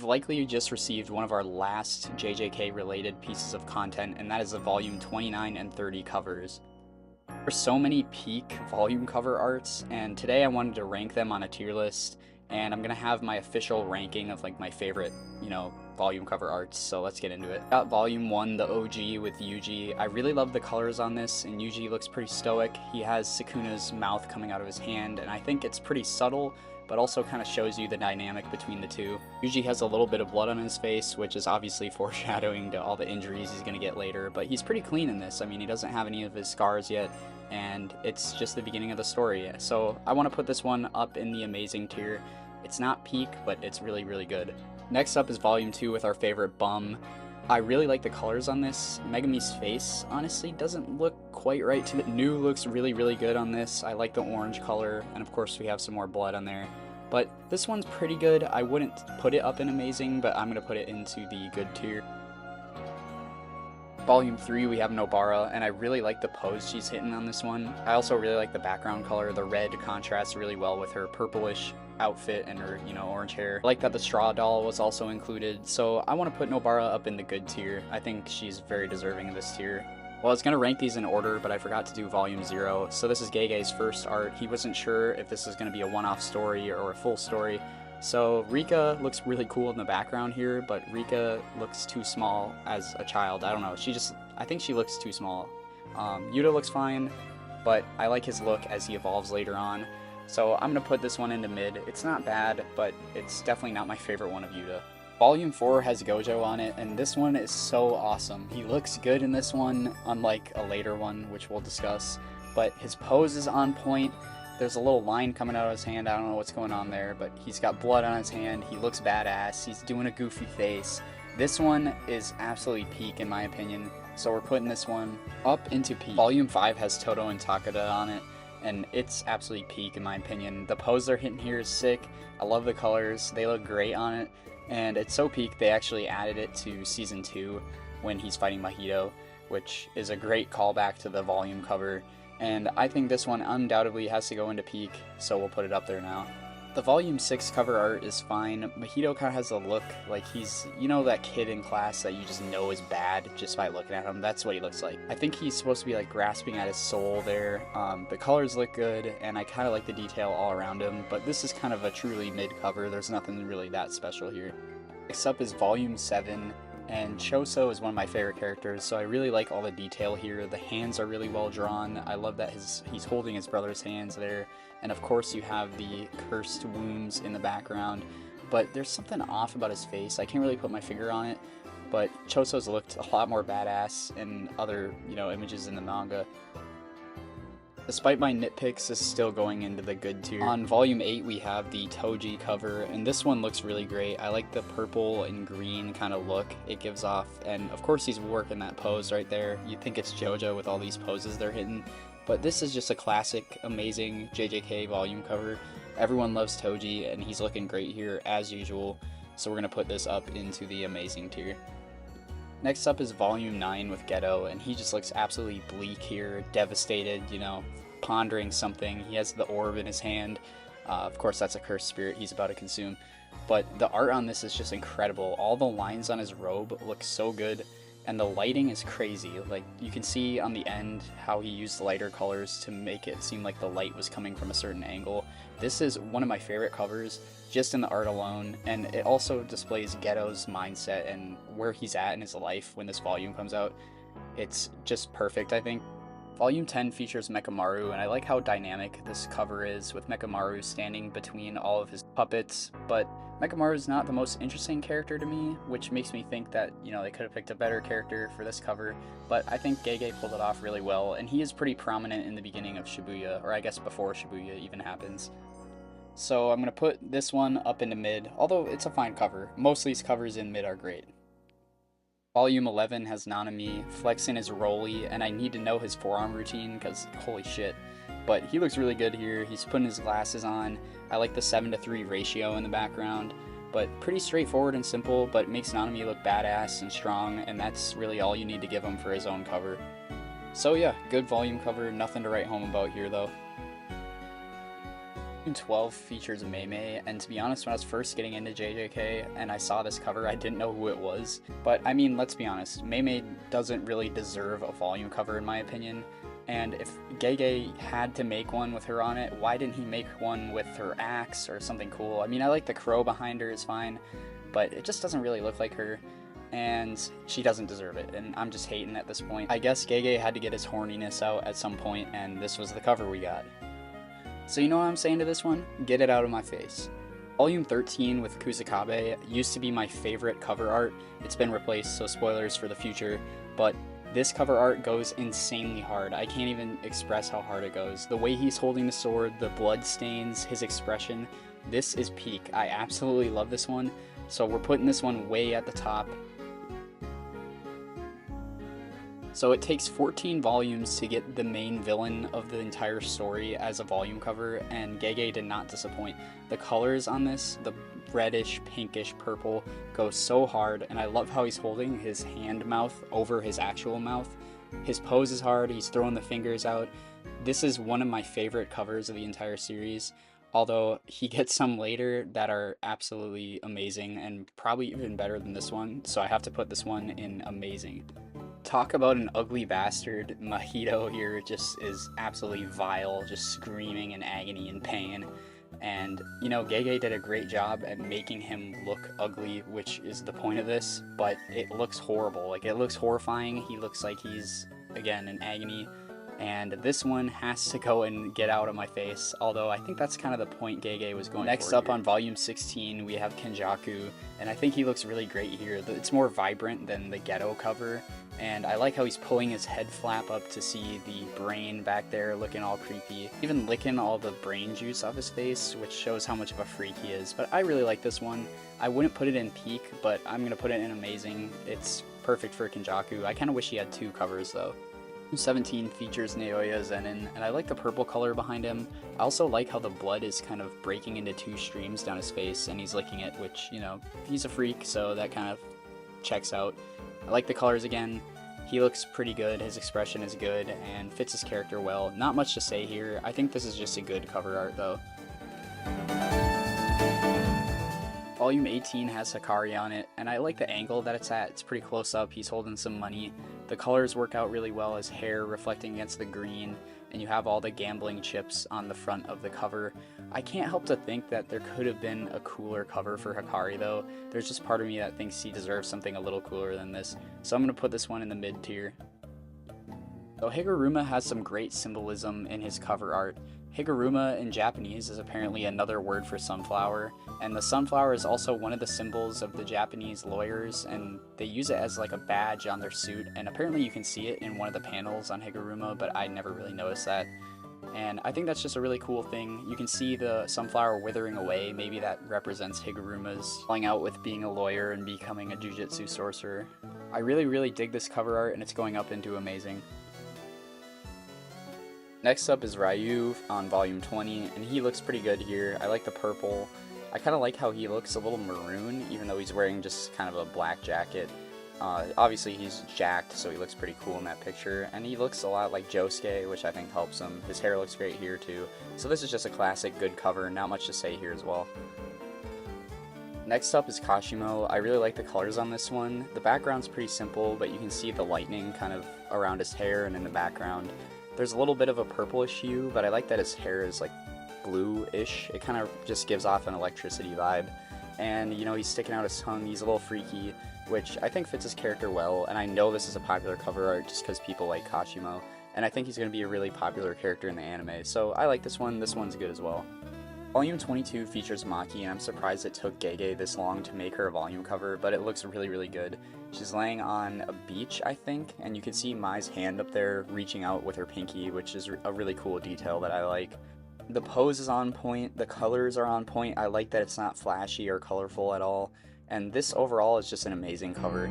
likely just received one of our last JJK related pieces of content, and that is the volume 29 and 30 covers. There's so many peak volume cover arts, and today I wanted to rank them on a tier list, and I'm gonna have my official ranking of like my favorite, volume cover arts, so let's get into it. Got volume 1, the OG with Yuji. I really love the colors on this, and Yuji looks pretty stoic. He has Sukuna's mouth coming out of his hand, and I think it's pretty subtle, but also kind of shows you the dynamic between the two. Yuji has a little bit of blood on his face, which is obviously foreshadowing to all the injuries he's gonna get later, but he's pretty clean in this. I mean, he doesn't have any of his scars yet, and it's just the beginning of the story. So I want to put this one up in the amazing tier. It's not peak, but it's really, really good. Next up is volume 2 with our favorite bum. I really like the colors on this. Megami's face, honestly, doesn't look quite right to me. New looks really, really good on this. I like the orange color, and of course we have some more blood on there. But this one's pretty good. I wouldn't put it up in amazing, but I'm going to put it into the good tier. Volume 3, we have Nobara, and I really like the pose she's hitting on this one. I also really like the background color. The red contrasts really well with her purplish outfit and her, orange hair. I like that the straw doll was also included, so I want to put Nobara up in the good tier. I think she's very deserving of this tier. Well, I was going to rank these in order, but I forgot to do volume 0. So this is Gege's first art. He wasn't sure if this is going to be a one-off story or a full story. So Rika looks really cool in the background here, but Rika looks too small as a child. I don't know. I think she looks too small. Yuta looks fine, but I like his look as he evolves later on. So I'm going to put this one into mid. It's not bad, but it's definitely not my favorite one of Yuta. Volume 4 has Gojo on it, and this one is so awesome. He looks good in this one, unlike a later one, which we'll discuss, but his pose is on point. There's a little line coming out of his hand. I don't know what's going on there, but he's got blood on his hand. He looks badass. He's doing a goofy face. This one is absolutely peak in my opinion, so we're putting this one up into peak. Volume 5 has Todo and Takada on it, and it's absolutely peak in my opinion. The pose they're hitting here is sick. I love the colors. They look great on it, and it's so peak they actually added it to Season 2 when he's fighting Mahito, which is a great callback to the volume cover. And I think this one undoubtedly has to go into peak, so we'll put it up there now. The Volume 6 cover art is fine. Mahito kind of has a look like he's, that kid in class that you just know is bad just by looking at him. That's what he looks like. I think he's supposed to be like grasping at his soul there. The colors look good, and I kind of like the detail all around him, but this is kind of a truly mid cover. There's nothing really that special here. Next up is Volume 7. And Choso is one of my favorite characters, so I really like all the detail here. The hands are really well drawn. I love that he's holding his brother's hands there. And of course you have the cursed wounds in the background. But there's something off about his face. I can't really put my finger on it. But Choso's looked a lot more badass in other, images in the manga. Despite my nitpicks, this is still going into the good tier. On Volume 8, we have the Toji cover, and this one looks really great. I like the purple and green kind of look it gives off, and of course he's working that pose right there. You'd think it's JoJo with all these poses they're hitting, but this is just a classic, amazing JJK volume cover. Everyone loves Toji, and he's looking great here as usual, so we're going to put this up into the amazing tier. Next up is Volume 9 with Geto, and he just looks absolutely bleak here, devastated, pondering something. He has the orb in his hand. Of course, that's a cursed spirit he's about to consume. But the art on this is just incredible. All the lines on his robe look so good, and the lighting is crazy. Like, you can see on the end how he used lighter colors to make it seem like the light was coming from a certain angle. This is one of my favorite covers, just in the art alone, and it also displays Geto's mindset and where he's at in his life when this volume comes out. It's just perfect, I think. Volume 10 features Mechamaru, and I like how dynamic this cover is, with Mechamaru standing between all of his puppets, but Mechamaru is not the most interesting character to me, which makes me think that, they could have picked a better character for this cover, but I think Gege pulled it off really well, and he is pretty prominent in the beginning of Shibuya, or I guess before Shibuya even happens. So I'm going to put this one up into mid, although it's a fine cover. Most of these covers in mid are great. Volume 11 has Nanami flexing his rolly, and I need to know his forearm routine because holy shit. But he looks really good here. He's putting his glasses on. I like the 7:3 ratio in the background, but pretty straightforward and simple, but it makes Nanami look badass and strong, and that's really all you need to give him for his own cover. So yeah, good volume cover, nothing to write home about here though. 12 features Mei, and to be honest, when I was first getting into JJK and I saw this cover, I didn't know who it was. But I mean, let's be honest, Mei doesn't really deserve a volume cover in my opinion. And if Gege had to make one with her on it, why didn't he make one with her axe or something cool? I mean, I like the crow behind her is fine, but it just doesn't really look like her, and she doesn't deserve it, and I'm just hating at this point. I guess Gege had to get his horniness out at some point, and this was the cover we got. So you know what I'm saying to this one? Get it out of my face. Volume 13 with Kusakabe used to be my favorite cover art. It's been replaced, so spoilers for the future, but this cover art goes insanely hard. I can't even express how hard it goes. The way he's holding the sword, the blood stains, his expression, this is peak. I absolutely love this one, so we're putting this one way at the top. So it takes 14 volumes to get the main villain of the entire story as a volume cover, and Gege did not disappoint. The colors on this, the reddish, pinkish, purple, go so hard, and I love how he's holding his hand mouth over his actual mouth. His pose is hard, he's throwing the fingers out. This is one of my favorite covers of the entire series, although he gets some later that are absolutely amazing and probably even better than this one, so I have to put this one in amazing. Talk about an ugly bastard. Mahito here just is absolutely vile, just screaming in agony and pain. And, you know, Gege did a great job at making him look ugly, which is the point of this, but it looks horrible. Like, it looks horrifying. He looks like he's, again, in agony. And this one has to go and get out of my face, although I think that's kind of the point Gege was going for. Next up on volume 16, we have Kenjaku, and I think he looks really great here. It's more vibrant than the ghetto cover, and I like how he's pulling his head flap up to see the brain back there looking all creepy, even licking all the brain juice off his face, which shows how much of a freak he is. But I really like this one. I wouldn't put it in peak, but I'm going to put it in amazing. It's perfect for Kenjaku. I kind of wish he had two covers though. 17 features Naoya Zenin, and I like the purple color behind him. I also like how the blood is kind of breaking into two streams down his face and he's licking it, which, you know, he's a freak, so that kind of checks out. I like the colors again. He looks pretty good, his expression is good, and fits his character well. Not much to say here. I think this is just a good cover art though. Volume 18 has Hikari on it, and I like the angle that it's at. It's pretty close up, he's holding some money. The colors work out really well, his hair reflecting against the green, and you have all the gambling chips on the front of the cover. I can't help to think that there could have been a cooler cover for Hikari though. There's just part of me that thinks he deserves something a little cooler than this, so I'm going to put this one in the mid tier. So Higuruma has some great symbolism in his cover art. Higuruma in Japanese is apparently another word for sunflower, and the sunflower is also one of the symbols of the Japanese lawyers, and they use it as like a badge on their suit, and apparently you can see it in one of the panels on Higuruma, but I never really noticed that. And I think that's just a really cool thing. You can see the sunflower withering away. Maybe that represents Higuruma's falling out with being a lawyer and becoming a jujutsu sorcerer. I really dig this cover art, and it's going up into amazing. Next up is Ryu on volume 20, and he looks pretty good here. I like the purple. I kind of like how he looks a little maroon, even though he's wearing just kind of a black jacket. Obviously he's jacked, so he looks pretty cool in that picture, and he looks a lot like Josuke, which I think helps him. His hair looks great here too. So this is just a classic good cover, not much to say here as well. Next up is Kashimo. I really like the colors on this one. The background's pretty simple, but you can see the lightning kind of around his hair and in the background. There's a little bit of a purplish hue, but I like that his hair is like blue-ish. It kind of just gives off an electricity vibe. And, you know, he's sticking out his tongue. He's a little freaky, which I think fits his character well. And I know this is a popular cover art just because people like Kashimo. And I think he's going to be a really popular character in the anime. So I like this one. This one's good as well. Volume 22 features Maki, and I'm surprised it took Gege this long to make her a volume cover, but it looks really good. She's laying on a beach, I think, and you can see Mai's hand up there reaching out with her pinky, which is a really cool detail that I like. The pose is on point, the colors are on point. I like that it's not flashy or colorful at all, and this overall is just an amazing cover.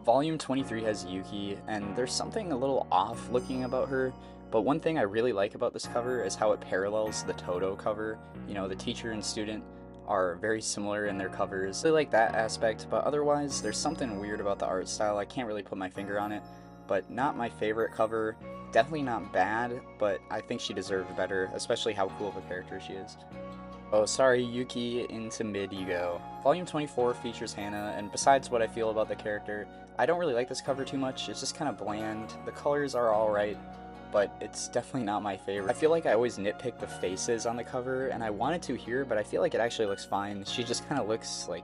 Volume 23 has Yuki, and there's something a little off looking about her. But one thing I really like about this cover is how it parallels the Todo cover. You know, the teacher and student are very similar in their covers. I like that aspect, but otherwise there's something weird about the art style. I can't really put my finger on it, but not my favorite cover. Definitely not bad, but I think she deserved better, especially how cool of a character she is. Oh, sorry, Yuki, into mid you go. Volume 24 features Hannah, and besides what I feel about the character, I don't really like this cover too much. It's just kind of bland. The colors are alright, but it's definitely not my favorite. I feel like I always nitpick the faces on the cover, and I wanted to here, but I feel like it actually looks fine. She just kind of looks, like,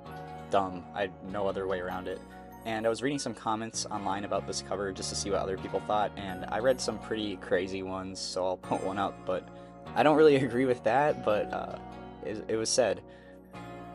dumb. No other way around it. And I was reading some comments online about this cover just to see what other people thought, and I read some pretty crazy ones, so I'll put one up, but I don't really agree with that, but it was said.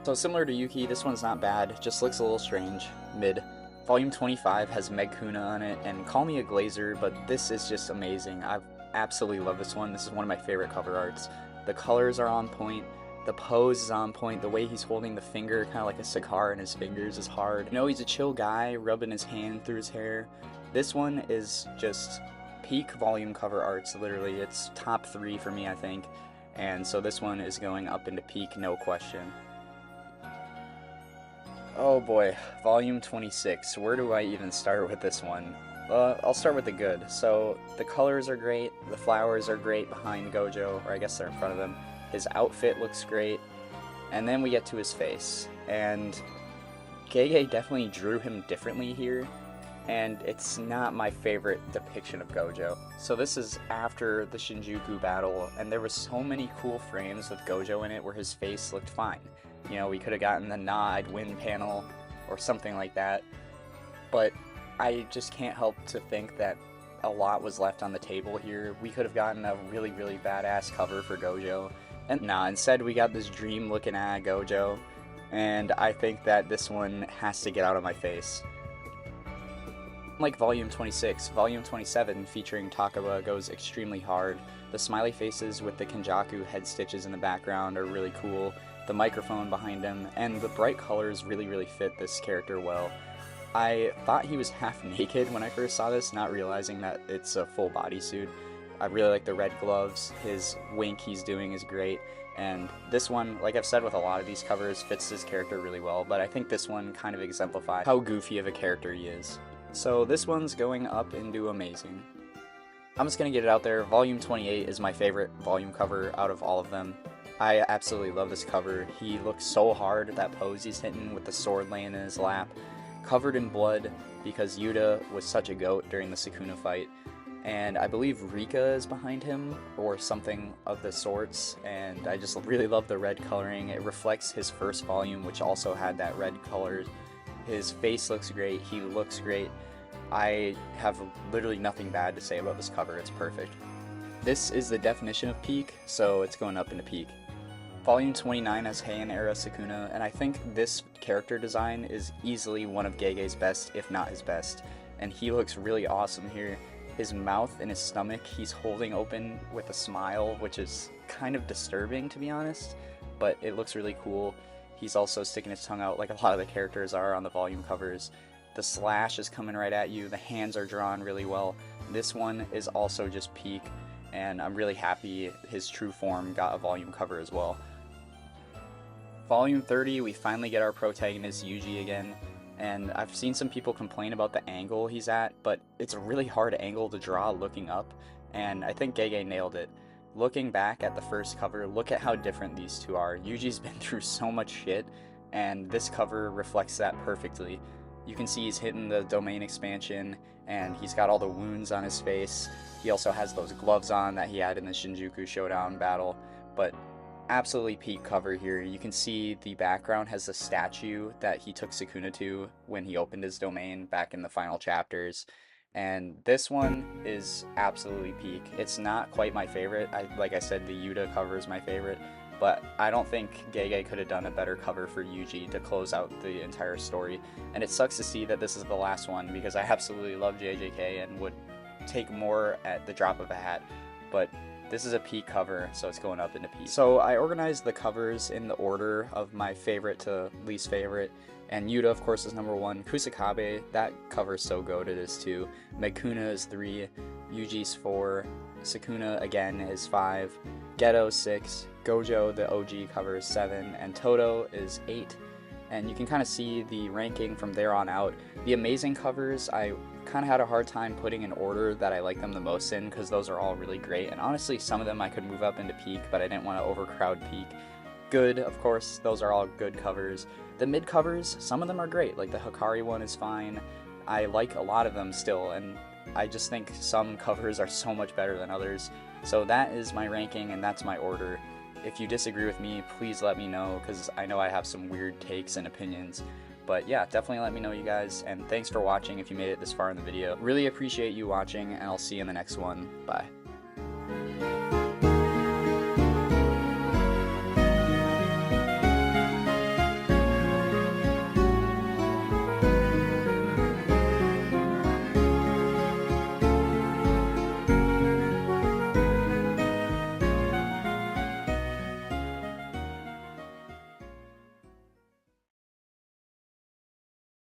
So similar to Yuki, this one's not bad, just looks a little strange. Mid. Volume 25 has Meg Kuna on it, and call me a glazer, but this is just amazing. I absolutely love this one. This is one of my favorite cover arts. The colors are on point, the pose is on point, the way he's holding the finger, kind of like a cigar in his fingers, is hard. You know, he's a chill guy, rubbing his hand through his hair. This one is just peak volume cover arts, literally. It's top 3 for me, I think. And so this one is going up into peak, no question. Oh boy, volume 26. Where do I even start with this one? I'll start with the good. So the colors are great, the flowers are great behind Gojo, or I guess they're in front of him. His outfit looks great, and then we get to his face. And Gege definitely drew him differently here, and it's not my favorite depiction of Gojo. So this is after the Shinjuku battle, and there were so many cool frames with Gojo in it where his face looked fine. You know, we could have gotten the nod win panel or something like that, but I just can't help to think that a lot was left on the table here. We could have gotten a really, really badass cover for Gojo, and nah, instead we got this dream looking at Gojo, and I think that this one has to get out of my face. Like Volume 26, Volume 27 featuring Takaba goes extremely hard. The smiley faces with the Kenjaku head stitches in the background are really cool, the microphone behind him, and the bright colors really fit this character well. I thought he was half naked when I first saw this, not realizing that it's a full bodysuit. I really like the red gloves, his wink he's doing is great, and this one, like I've said with a lot of these covers, fits his character really well, but I think this one kind of exemplifies how goofy of a character he is. So this one's going up into amazing. I'm just gonna get it out there, Volume 28 is my favorite volume cover out of all of them. I absolutely love this cover. He looks so hard at that pose he's hitting with the sword laying in his lap, covered in blood because Yuta was such a goat during the Sukuna fight. And I believe Rika is behind him, or something of the sorts, and I just really love the red coloring. It reflects his first volume, which also had that red color. His face looks great, he looks great. I have literally nothing bad to say about this cover, it's perfect. This is the definition of peak, so it's going up into peak. Volume 29 has Heian era Sukuna, and I think this character design is easily one of Gege's best, if not his best. And he looks really awesome here. His mouth and his stomach he's holding open with a smile, which is kind of disturbing to be honest, but it looks really cool. He's also sticking his tongue out like a lot of the characters are on the volume covers. The slash is coming right at you, the hands are drawn really well. This one is also just peak, and I'm really happy his true form got a volume cover as well. Volume 30, we finally get our protagonist Yuji again, and I've seen some people complain about the angle he's at, but it's a really hard angle to draw looking up, and I think Gege nailed it. Looking back at the first cover, look at how different these two are. Yuji's been through so much shit, and this cover reflects that perfectly. You can see he's hitting the domain expansion, and he's got all the wounds on his face. He also has those gloves on that he had in the Shinjuku Showdown battle, but absolutely peak cover here. You can see the background has a statue that he took Sukuna to when he opened his domain back in the final chapters, and this one is absolutely peak. It's not quite my favorite. Like I said, the Yuta cover is my favorite, but I don't think Gege could have done a better cover for Yuji to close out the entire story, and it sucks to see that this is the last one because I absolutely love JJK and would take more at the drop of a hat, but this is a peak cover, so it's going up into peak. So I organized the covers in the order of my favorite to least favorite, and Yuta, of course, is number 1. Kusakabe, that cover is so goated, is 2. Megkuna is 3. Yuji's 4. Sukuna, again, is 5. Geto, 6. Gojo, the OG cover, is 7. And Toto is 8. And you can kind of see the ranking from there on out. The amazing covers I kind of had a hard time putting an order that I like them the most in, because those are all really great, and honestly some of them I could move up into peak, but I didn't want to overcrowd peak. Good, of course, those are all good covers. The mid covers, some of them are great, like the Hikari one is fine. I like a lot of them still, and I just think some covers are so much better than others. So that is my ranking, and that's my order. If you disagree with me, please let me know, because I know I have some weird takes and opinions. But yeah, definitely let me know, you guys, and thanks for watching if you made it this far in the video. Really appreciate you watching, and I'll see you in the next one. Bye.